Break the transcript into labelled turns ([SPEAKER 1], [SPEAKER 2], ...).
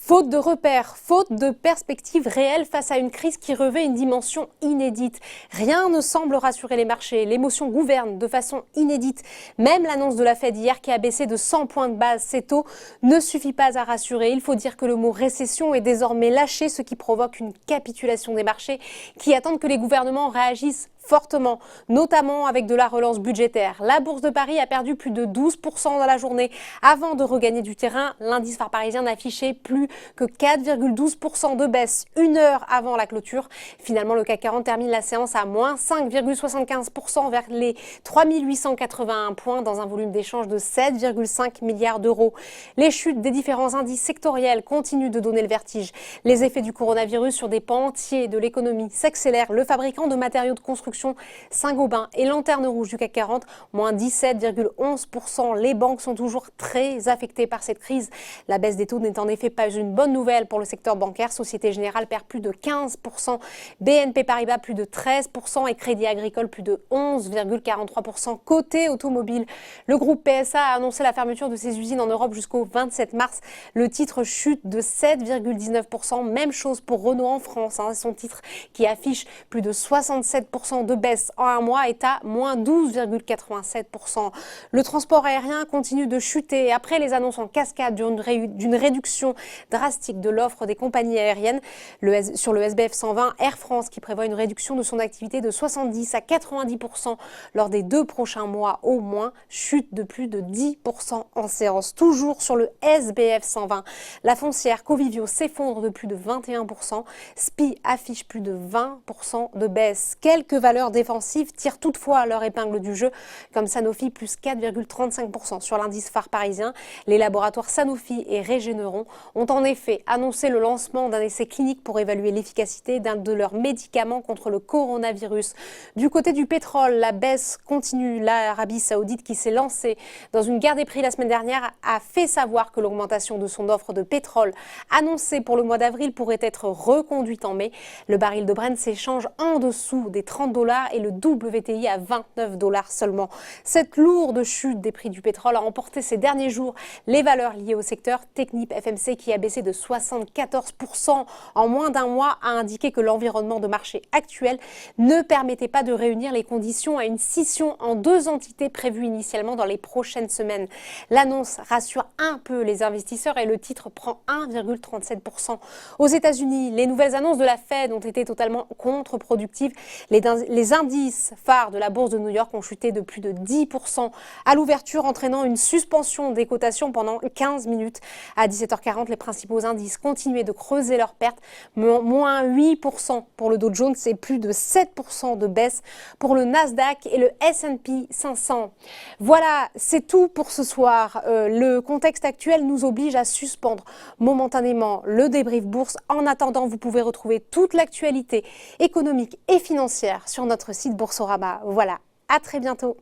[SPEAKER 1] Faute de repères, faute de perspectives réelles face à une crise qui revêt une dimension inédite. Rien ne semble rassurer les marchés. L'émotion gouverne de façon inédite. Même l'annonce de la Fed hier qui a baissé de 100 points de base ses taux ne suffit pas à rassurer. Il faut dire que le mot récession est désormais lâché, ce qui provoque une capitulation des marchés qui attendent que les gouvernements réagissent fortement, notamment avec de la relance budgétaire. La Bourse de Paris a perdu plus de 12% dans la journée. Avant de regagner du terrain, l'indice phare parisien n'affichait plus que 4,12% de baisse une heure avant la clôture. Finalement, le CAC 40 termine la séance à moins 5,75% vers les 3881 points dans un volume d'échange de 7,5 milliards d'euros. Les chutes des différents indices sectoriels continuent de donner le vertige. Les effets du coronavirus sur des pans entiers de l'économie s'accélèrent. Le fabricant de matériaux de construction Saint-Gobain et Lanterne Rouge du CAC 40, moins 17,11%. Les banques sont toujours très affectées par cette crise. La baisse des taux n'est en effet pas une bonne nouvelle pour le secteur bancaire. Société Générale perd plus de 15%, BNP Paribas plus de 13% et Crédit Agricole plus de 11,43%. Côté automobile, le groupe PSA a annoncé la fermeture de ses usines en Europe jusqu'au 27 mars. Le titre chute de 7,19%. Même chose pour Renault en France. Son titre qui affiche plus de 67% de baisse en un mois est à moins 12,87%. Le transport aérien continue de chuter après les annonces en cascade d'une réduction drastique de l'offre des compagnies aériennes. Sur le SBF 120, Air France qui prévoit une réduction de son activité de 70 à 90% lors des 2 prochains mois au moins, chute de plus de 10% en séance. Toujours sur le SBF 120, la foncière Covivio s'effondre de plus de 21%. SPI affiche plus de 20% de baisse. Quelques valeurs défensives tirent toutefois leur épingle du jeu, comme Sanofi plus 4,35% sur l'indice phare parisien. Les laboratoires Sanofi et Regeneron ont en effet annoncé le lancement d'un essai clinique pour évaluer l'efficacité d'un de leurs médicaments contre le coronavirus. Du côté du pétrole, la baisse continue. L'Arabie Saoudite, qui s'est lancée dans une guerre des prix la semaine dernière, a fait savoir que l'augmentation de son offre de pétrole annoncée pour le mois d'avril pourrait être reconduite en mai. Le baril de Brent s'échange en dessous des $30 et le WTI à $29 seulement. Cette lourde chute des prix du pétrole a emporté ces derniers jours les valeurs liées au secteur. Technip FMC, qui a baissé de 74% en moins d'un mois, a indiqué que l'environnement de marché actuel ne permettait pas de réunir les conditions à une scission en 2 entités prévues initialement dans les prochaines semaines. L'annonce rassure un peu les investisseurs et le titre prend 1,37%. Aux États-Unis, les nouvelles annonces de la Fed ont été totalement contre-productives. Les indices phares de la bourse de New York ont chuté de plus de 10% à l'ouverture, entraînant une suspension des cotations pendant 15 minutes. À 17h40, les principaux indices continuaient de creuser leurs pertes, moins 8% pour le Dow Jones et plus de 7% de baisse pour le Nasdaq et le S&P 500. Voilà, c'est tout pour ce soir. Le contexte actuel nous oblige à suspendre momentanément le débrief bourse. En attendant, vous pouvez retrouver toute l'actualité économique et financière sur notre site Boursorama. Voilà, à très bientôt.